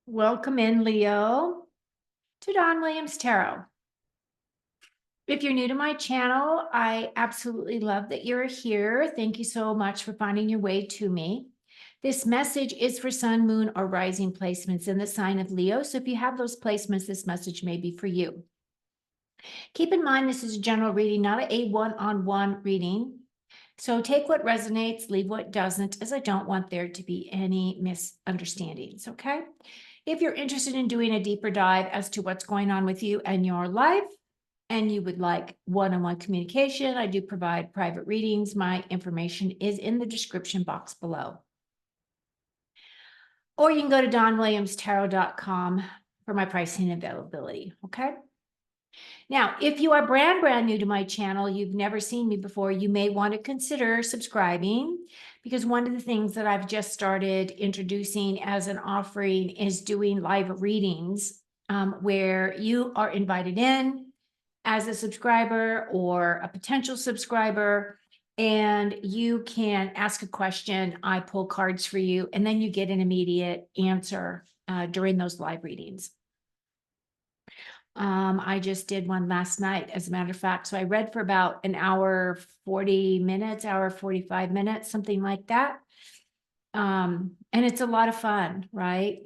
Welcome in, Leo, to Don Williams Tarot. If you're new to my channel, I absolutely love that you're here. Thank you so much for finding your way to me. This message is for sun, moon, or rising placements in the sign of Leo. So if you have those placements, this message may be for you. Keep in mind, this is a general reading, not a one-on-one reading. So take what resonates, leave what doesn't, as I don't want there to be any misunderstandings, okay? If you're interested in doing a deeper dive as to what's going on with you and your life, and you would like one-on-one communication, I do provide private readings. My information is in the description box below. Or you can go to donwilliamstarot.com for my pricing and availability, okay? Now, if you are brand new to my channel, you've never seen me before, you may want to consider subscribing, because one of the things that I've just started introducing as an offering is doing live readings where you are invited in as a subscriber or a potential subscriber, and you can ask a question. I pull cards for you, and then you get an immediate answer during those live readings. I just did one last night, as a matter of fact. So I read for about an hour, 40 minutes, hour, 45 minutes, something like that. And it's a lot of fun, right?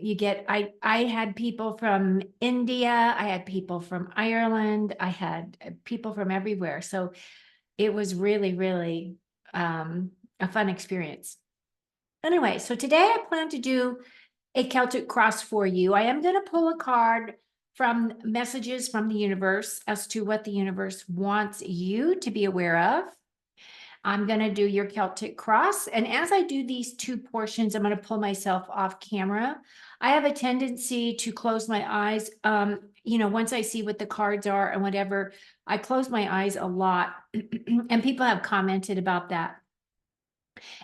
I had people from India, I had people from Ireland, I had people from everywhere. So it was really, a fun experience. Anyway, so today I plan to do a Celtic cross for you. I am going to pull a card from messages from the universe as to what the universe wants you to be aware of. I'm going to do your Celtic cross. And as I do these two portions, I'm going to pull myself off camera. I have a tendency to close my eyes. Once I see what the cards are and whatever, I close my eyes a lot. And people have commented about that.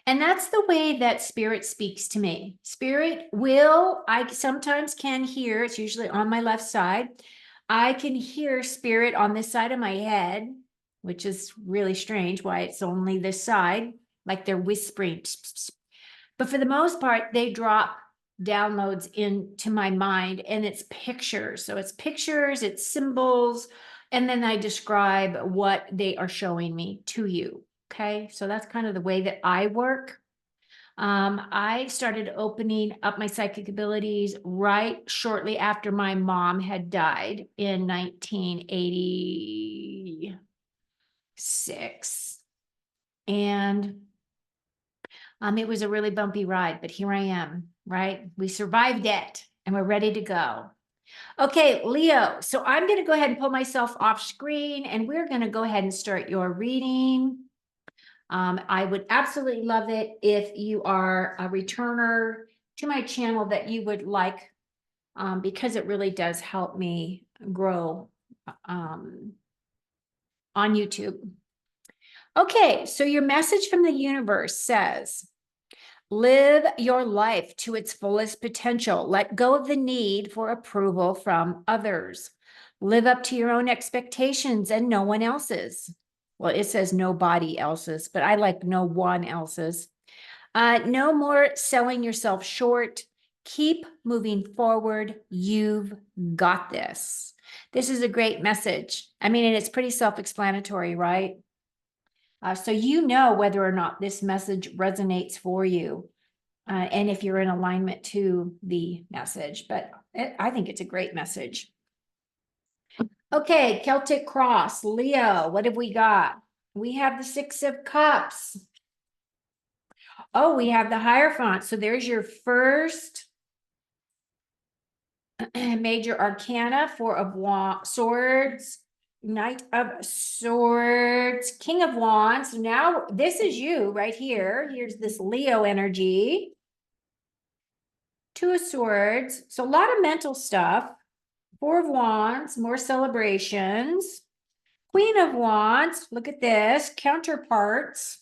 And that's the way that spirit speaks to me. I sometimes can hear, it's usually on my left side. I can hear spirit on this side of my head, which is really strange why it's only this side, like they're whispering. But for the most part, they drop downloads into my mind, and it's pictures. So it's pictures, it's symbols, and then I describe what they are showing me to you. Okay, so that's kind of the way that I work. I started opening up my psychic abilities right shortly after my mom had died in 1986. And it was a really bumpy ride, but here I am, right? We survived it and we're ready to go. Okay, Leo, so I'm going to go ahead and pull myself off screen, and we're going to go ahead and start your reading. I would absolutely love it if you are a returner to my channel that you would like, because it really does help me grow on YouTube. Okay, so your message from the universe says, live your life to its fullest potential. Let go of the need for approval from others. Live up to your own expectations and no one else's. Well, it says nobody else's, but I like no one else's. No more selling yourself short. Keep moving forward. You've got this. This is a great message. I mean, and it's pretty self-explanatory, right? So you know whether or not this message resonates for you, and if you're in alignment to the message. But I think it's a great message. Okay, Celtic cross, Leo, what have we got? We have the Six of Cups. Oh, we have the Hierophant. So there's your first major arcana, Four of Swords, Knight of Swords, King of Wands. Now this is you right here. Here's this Leo energy. Two of Swords. So a lot of mental stuff. Four of Wands, more celebrations. Queen of Wands, look at this, counterparts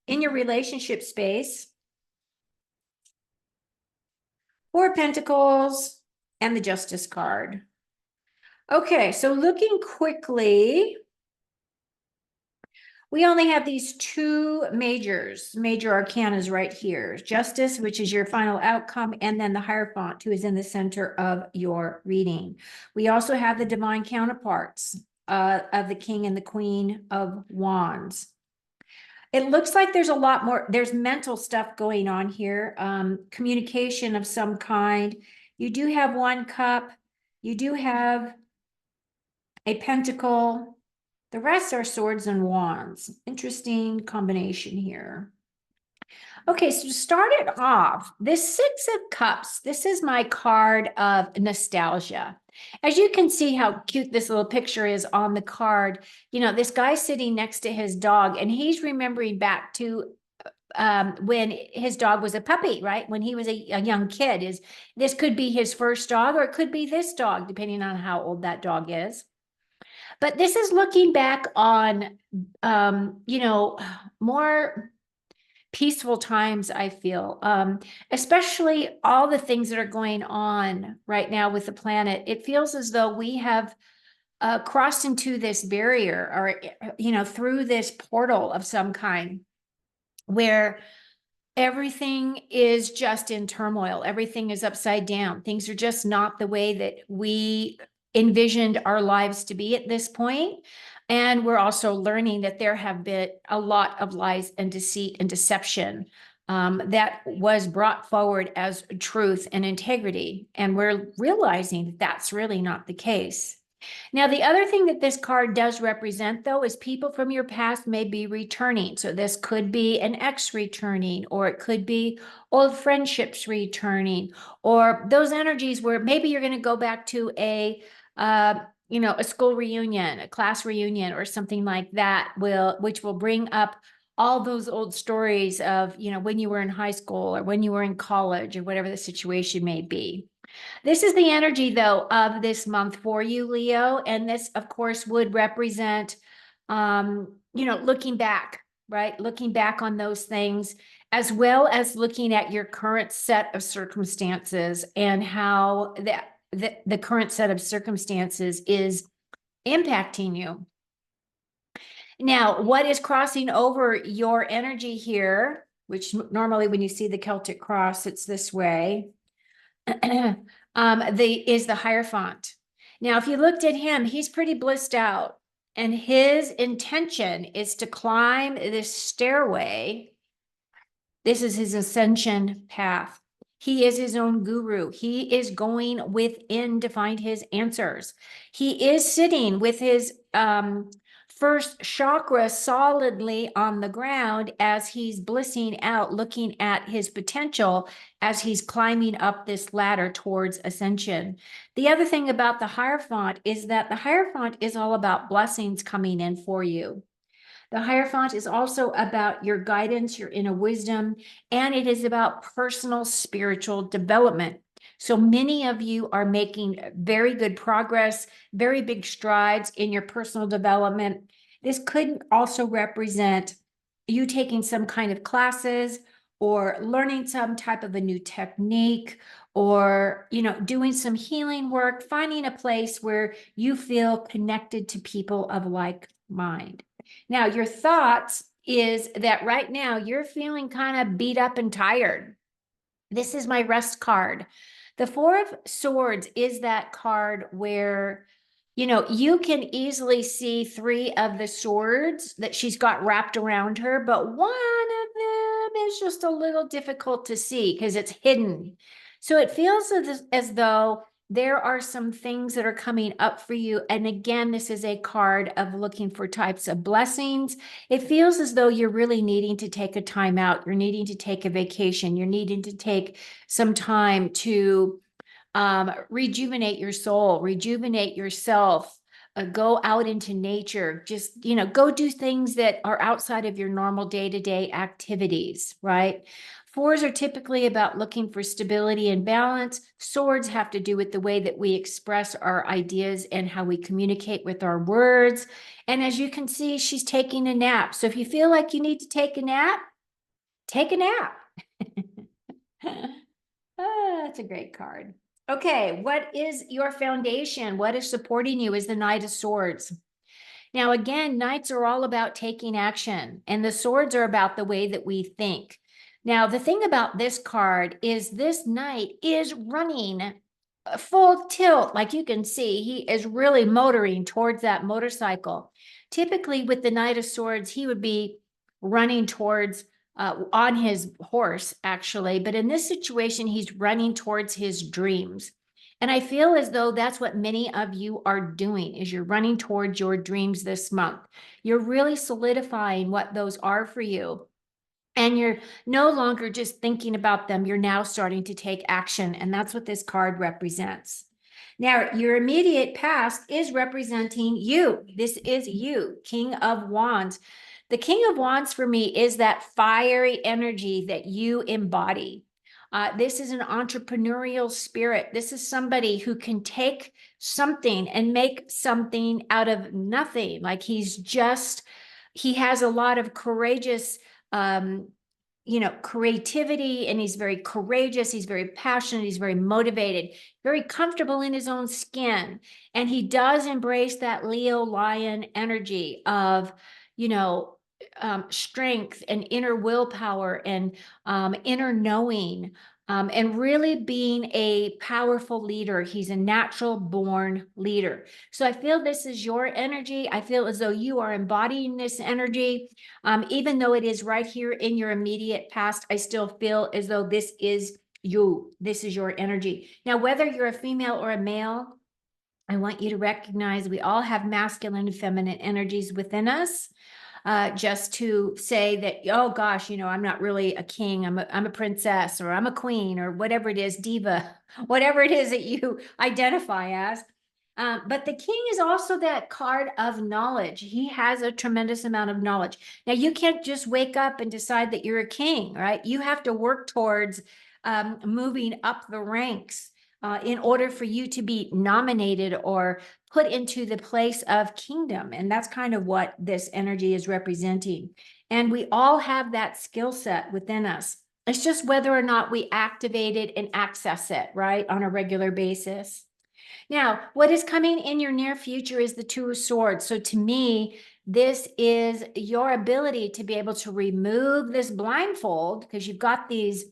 in your relationship space. Four of Pentacles and the Justice card. Okay, so looking quickly, we only have these two major arcanas right here. Justice, which is your final outcome, and then the Hierophant, who is in the center of your reading. We also have the divine counterparts of the King and the Queen of Wands. It looks like there's a lot more, there's mental stuff going on here, communication of some kind. You do have one cup, you do have a pentacle. The rest are swords and wands. Interesting combination here. Okay, so to start it off, this Six of Cups, this is my card of nostalgia. As you can see how cute this little picture is on the card, you know, this guy sitting next to his dog, and he's remembering back to when his dog was a puppy, right? When he was a young kid. This could be his first dog, or it could be this dog, depending on how old that dog is. But this is looking back on, you know, more peaceful times, I feel, especially all the things that are going on right now with the planet. It feels as though we have crossed into this barrier, or, you know, through this portal of some kind, where everything is just in turmoil. Everything is upside down. Things are just not the way that we envisioned our lives to be at this point. And we're also learning that there have been a lot of lies and deceit and deception that was brought forward as truth and integrity. And we're realizing that that's really not the case. Now, the other thing that this card does represent, though, is people from your past may be returning. So this could be an ex returning, or it could be old friendships returning, or those energies where maybe you're going to go back to a you know, a school reunion, a class reunion, or something like that, which will bring up all those old stories of, you know, when you were in high school or when you were in college or whatever the situation may be. This is the energy, though, of this month for you, Leo. And this, of course, would represent, you know, looking back, right? Looking back on those things, as well as looking at your current set of circumstances and how the current set of circumstances is impacting you. Now, what is crossing over your energy here, which normally when you see the Celtic cross, it's this way, is the Hierophant. Now, if you looked at him, he's pretty blissed out, and his intention is to climb this stairway. This is his ascension path. He is his own guru. He is going within to find his answers. He is sitting with his first chakra solidly on the ground as he's blissing out, looking at his potential as he's climbing up this ladder towards ascension. The other thing about the Hierophant is that the Hierophant is all about blessings coming in for you. The Hierophant is also about your guidance, your inner wisdom, and it is about personal spiritual development. So many of you are making very good progress, very big strides in your personal development. This could also represent you taking some kind of classes or learning some type of a new technique, or, you know, doing some healing work, finding a place where you feel connected to people of like mind. Now, your thoughts is that right now you're feeling kind of beat up and tired. This is my rest card. The Four of Swords is that card where, you know, you can easily see three of the swords that she's got wrapped around her, but one of them is just a little difficult to see because it's hidden. So it feels as though there are some things that are coming up for you. And again, this is a card of looking for types of blessings. It feels as though you're really needing to take a time out. You're needing to take a vacation. You're needing to take some time to rejuvenate your soul, rejuvenate yourself, go out into nature, just, you know, go do things that are outside of your normal day-to-day activities, right? Fours are typically about looking for stability and balance. Swords have to do with the way that we express our ideas and how we communicate with our words. And as you can see, she's taking a nap. So if you feel like you need to take a nap, take a nap. That's a great card. Okay, what is your foundation? What is supporting you is the Knight of Swords. Now, again, knights are all about taking action, and the swords are about the way that we think. Now, the thing about this card is this knight is running full tilt. Like you can see, he is really motoring towards that motorcycle. Typically, with the Knight of Swords, he would be running towards on his horse, actually. But in this situation, he's running towards his dreams. And I feel as though that's what many of you are doing is you're running towards your dreams this month. You're really solidifying what those are for you. And you're no longer just thinking about them. You're now starting to take action. And that's what this card represents. Now, your immediate past is representing you. This is you, King of Wands. The King of Wands for me is that fiery energy that you embody. This is an entrepreneurial spirit. This is somebody who can take something and make something out of nothing. Like he has a lot of courageous, creativity, and he's very courageous. He's very passionate. He's very motivated, very comfortable in his own skin. And he does embrace that Leo lion energy of, strength and inner willpower and inner knowing, and really being a powerful leader. He's a natural born leader. So I feel this is your energy. I feel as though you are embodying this energy. Even though it is right here in your immediate past, I still feel as though this is you. This is your energy. Now, whether you're a female or a male, I want you to recognize we all have masculine and feminine energies within us. Just to say that, oh gosh, I'm not really a king. I'm a princess, or I'm a queen, or whatever it is, diva, whatever it is that you identify as. But the king is also that card of knowledge. He has a tremendous amount of knowledge. Now, you can't just wake up and decide that you're a king, right? You have to work towards moving up the ranks in order for you to be nominated or put into the place of kingdom. And that's kind of what this energy is representing. And we all have that skill set within us. It's just whether or not we activate it and access it, right, on a regular basis. Now, what is coming in your near future is the Two of Swords. So to me, this is your ability to be able to remove this blindfold, because you've got these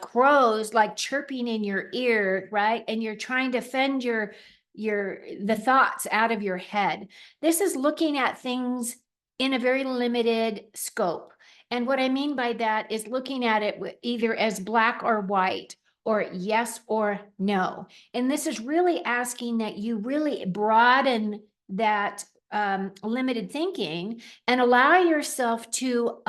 crows like chirping in your ear, right? And you're trying to fend the thoughts out of your head. This is looking at things in a very limited scope. And what I mean by that is looking at it either as black or white, or yes or no. And this is really asking that you really broaden that limited thinking and allow yourself to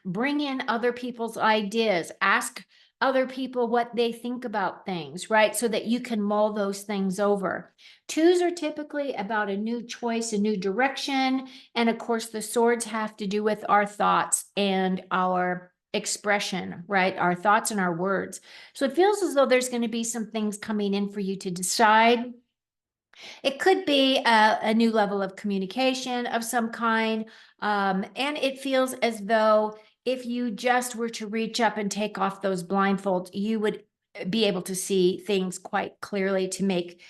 bring in other people's ideas, ask other people what they think about things, right? So that you can mull those things over. Twos are typically about a new choice, a new direction. And of course, the swords have to do with our thoughts and our expression, right? Our thoughts and our words. So it feels as though there's going to be some things coming in for you to decide. It could be a new level of communication of some kind. And it feels as though if you just were to reach up and take off those blindfolds, you would be able to see things quite clearly to make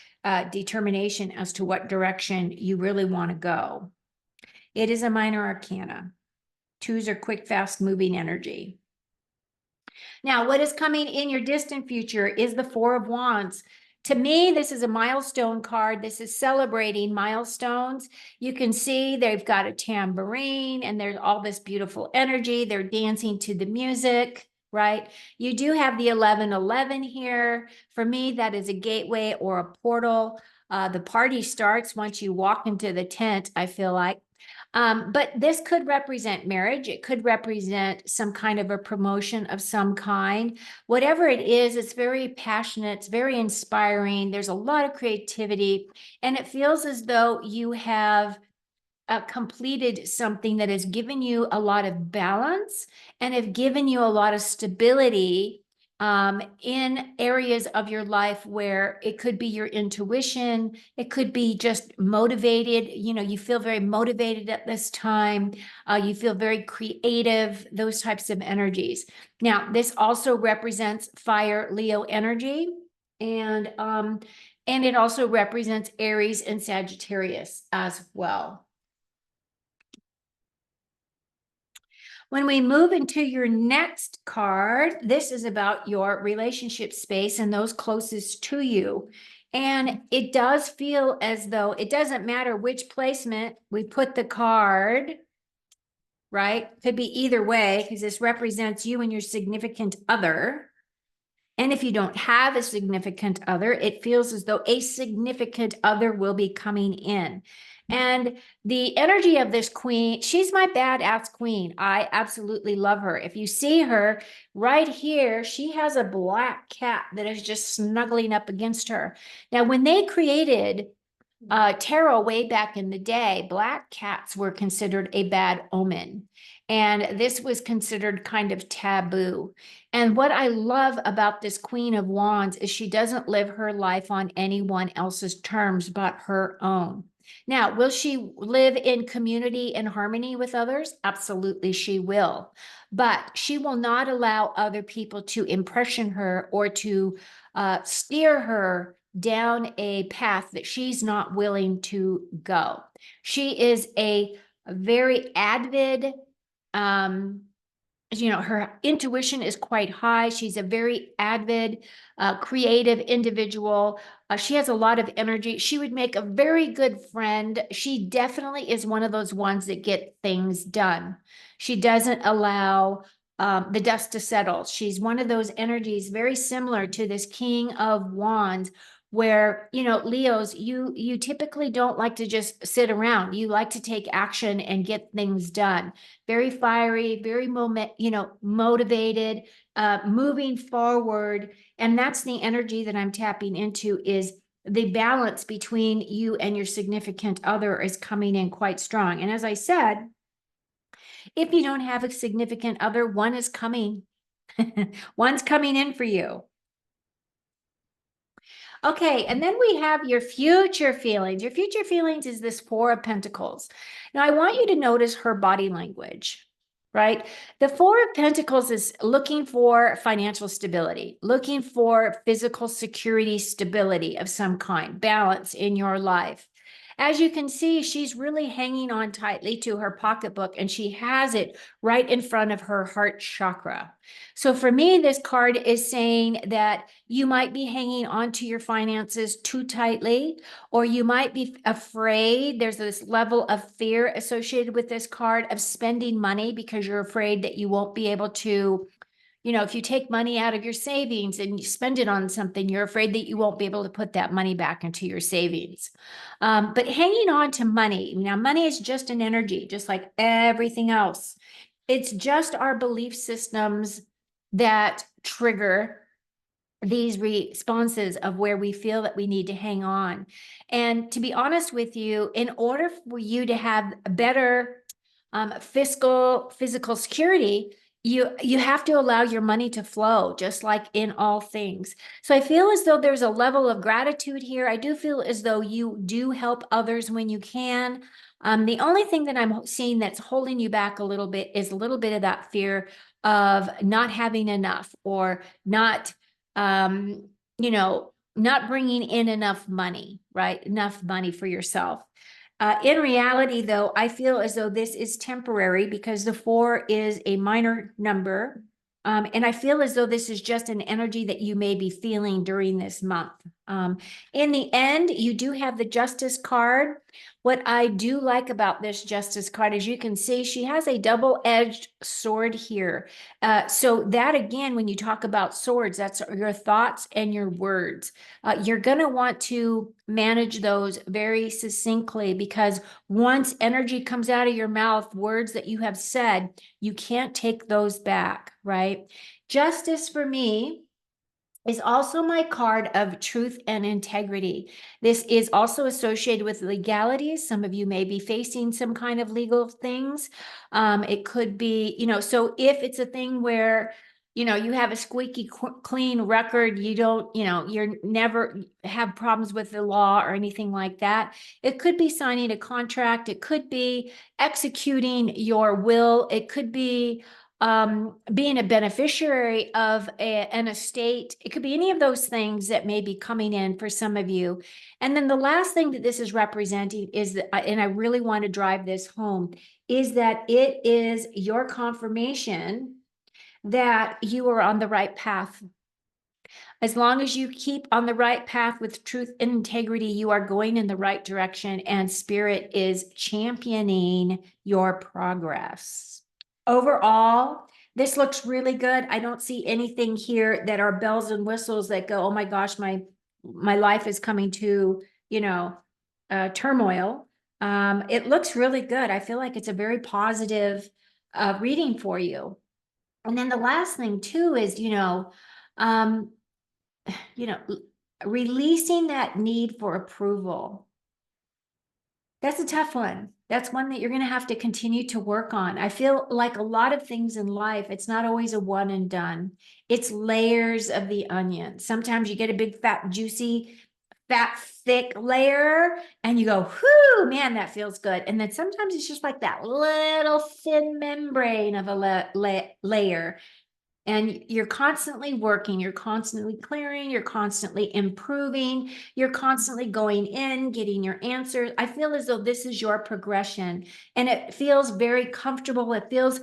determination as to what direction you really want to go. It is a minor arcana. Twos are quick, fast moving energy. Now, what is coming in your distant future is the Four of Wands. To me, this is a milestone card. This is celebrating milestones. You can see they've got a tambourine and there's all this beautiful energy. They're dancing to the music, right? You do have the 1111 here. For me, that is a gateway or a portal. The party starts once you walk into the tent, I feel like. But this could represent marriage. It could represent some kind of a promotion of some kind. Whatever it is, it's very passionate. It's very inspiring. There's a lot of creativity. And it feels as though you have completed something that has given you a lot of balance and have given you a lot of stability in areas of your life where it could be your intuition, it could be just motivated. You feel very motivated at this time. You feel very creative, those types of energies. Now, this also represents fire Leo energy, and it also represents Aries and Sagittarius as well. When we move into your next card, this is about your relationship space and those closest to you. And it does feel as though it doesn't matter which placement we put the card, right? Could be either way, because this represents you and your significant other. And if you don't have a significant other, it feels as though a significant other will be coming in. And the energy of this queen, she's my badass queen. I absolutely love her. If you see her right here, she has a black cat that is just snuggling up against her. Now, when they created tarot way back in the day, black cats were considered a bad omen. And this was considered kind of taboo. And what I love about this Queen of Wands is she doesn't live her life on anyone else's terms but her own. Now, will she live in community and harmony with others? Absolutely, she will. But she will not allow other people to impression her or to steer her down a path that she's not willing to go. She is a very avid, her intuition is quite high. She's a very avid, creative individual. She has a lot of energy. She would make a very good friend. She definitely is one of those ones that get things done. She doesn't allow the dust to settle. She's one of those energies very similar to this King of Wands, where Leos, you typically don't like to just sit around. You like to take action and get things done. Very fiery, very motivated, moving forward. And that's the energy that I'm tapping into, is the balance between you and your significant other is coming in quite strong. And as I said, if you don't have a significant other, one is coming. One's coming in for you. Okay, and then we have your future feelings. Your future feelings is this Four of Pentacles. Now, I want you to notice her body language, right? The Four of Pentacles is looking for financial stability, looking for physical security, stability of some kind, balance in your life. As you can see, she's really hanging on tightly to her pocketbook, and she has it right in front of her heart chakra. So for me, this card is saying that you might be hanging on to your finances too tightly, or you might be afraid. There's this level of fear associated with this card of spending money because you're afraid that you won't be able to, if you take money out of your savings and you spend it on something, you're afraid that you won't be able to put that money back into your savings. But hanging on to money, now money is just an energy, just like everything else. It's just our belief systems that trigger these responses of where we feel that we need to hang on. And to be honest with you, in order for you to have better physical security, you have to allow your money to flow, just like in all things. So I feel as though there's a level of gratitude here. I do feel as though you do help others when you can. The only thing that I'm seeing that's holding you back a little bit is a little bit of that fear of not having enough, or not, not bringing in enough money, right? Enough money for yourself. In reality, though, I feel as though this is temporary because the 4 is a minor number. And I feel as though this is just an energy that you may be feeling during this month. In the end, you do have the Justice card. What I do like about this Justice card, as you can see, she has a double-edged sword here. So that, again, when you talk about swords, that's your thoughts and your words. You're going to want to manage those very succinctly, because once energy comes out of your mouth, words that you have said, you can't take those back, right? Justice for me is also my card of truth and integrity. This is also associated with legalities. Some of you may be facing some kind of legal things. It could be, so if it's a thing where, you have a squeaky clean record, you don't, you're never have problems with the law or anything like that. It could be signing a contract. It could be executing your will. It could be being a beneficiary of an estate. It could be any of those things that may be coming in for some of you. And then the last thing that this is representing is that, and I really want to drive this home, is that it is your confirmation that you are on the right path. As long as you keep on the right path with truth and integrity, you are going in the right direction, and Spirit is championing your progress. Overall, this looks really good. I don't see anything here that are bells and whistles that go, oh my gosh, my life is coming to, turmoil. It looks really good. I feel like it's a very positive reading for you. And then the last thing too is, um, releasing that need for approval. That's a tough one. That's one that you're going to have to continue to work on. I feel like a lot of things in life, it's not always a one and done. It's layers of the onion. Sometimes you get a big, fat, juicy, fat, thick layer and you go, whoo, man, that feels good. And then sometimes it's just like that little thin membrane of a layer. And you're constantly working, you're constantly clearing, you're constantly improving, you're constantly going in, getting your answers. I feel as though this is your progression, and it feels very comfortable. It feels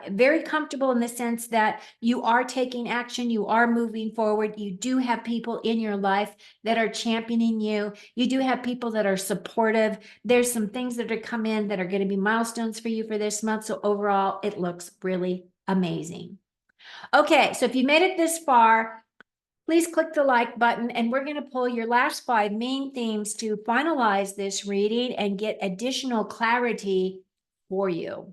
very comfortable in the sense that you are taking action, you are moving forward. You do have people in your life that are championing you. You do have people that are supportive. There's some things that are come in that are going to be milestones for you for this month. So overall, it looks really amazing. Okay, so if you made it this far, please click the like button, and we're going to pull your last 5 main themes to finalize this reading and get additional clarity for you.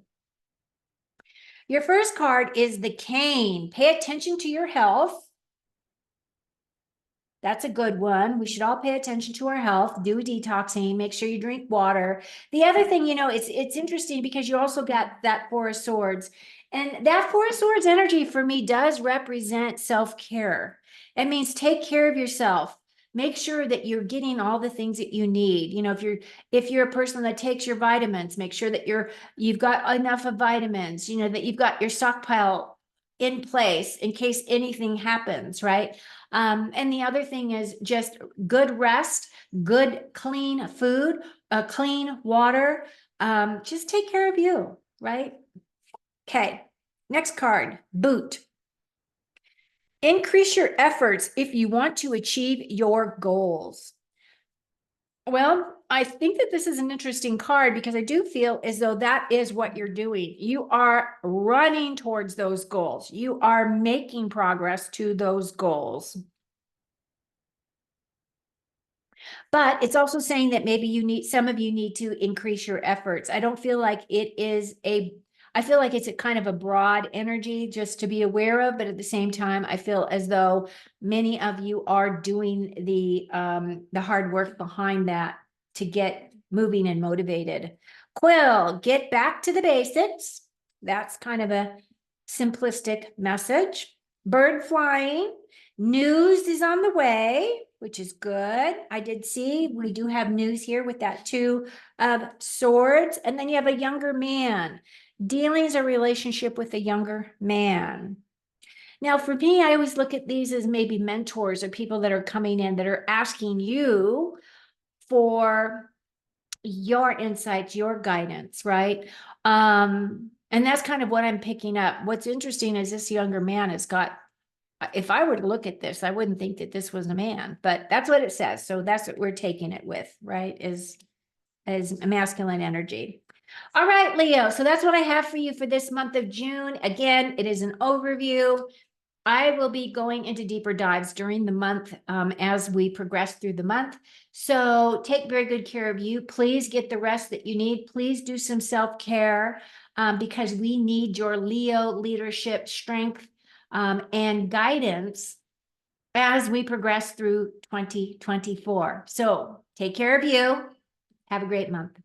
Your first card is the Cane. Pay attention to your health. That's a good one. We should all pay attention to our health, do detoxing, make sure you drink water. The other thing, it's interesting because you also got that Four of Swords. And that Four of Swords energy for me does represent self-care. It means take care of yourself. Make sure that you're getting all the things that you need. If you're a person that takes your vitamins, make sure that you've got enough of vitamins, that you've got your stockpile in place in case anything happens, right? And the other thing is just good rest, good, clean food, clean water. Just take care of you, right? Okay, next card, Boot. Increase your efforts if you want to achieve your goals. Well, I think that this is an interesting card because I do feel as though that is what you're doing. You are running towards those goals. You are making progress to those goals. But it's also saying that maybe some of you need to increase your efforts. I don't feel like I feel like it's a kind of a broad energy just to be aware of, but at the same time, I feel as though many of you are doing the hard work behind that to get moving and motivated. Quill, get back to the basics. That's kind of a simplistic message. Bird flying, news is on the way, which is good. I did see we do have news here with that Two of Swords. And then you have a younger man. Dealings or relationship with a younger man. Now, for me, I always look at these as maybe mentors or people that are coming in that are asking you for your insights, your guidance, right? And that's kind of what I'm picking up. What's interesting is this younger man has got, if I were to look at this, I wouldn't think that this was a man, but that's what it says. So that's what we're taking it with, right? Is masculine energy. All right, Leo. So that's what I have for you for this month of June. Again, it is an overview. I will be going into deeper dives during the month as we progress through the month. So take very good care of you. Please get the rest that you need. Please do some self-care because we need your Leo leadership, strength, and guidance as we progress through 2024. So take care of you. Have a great month.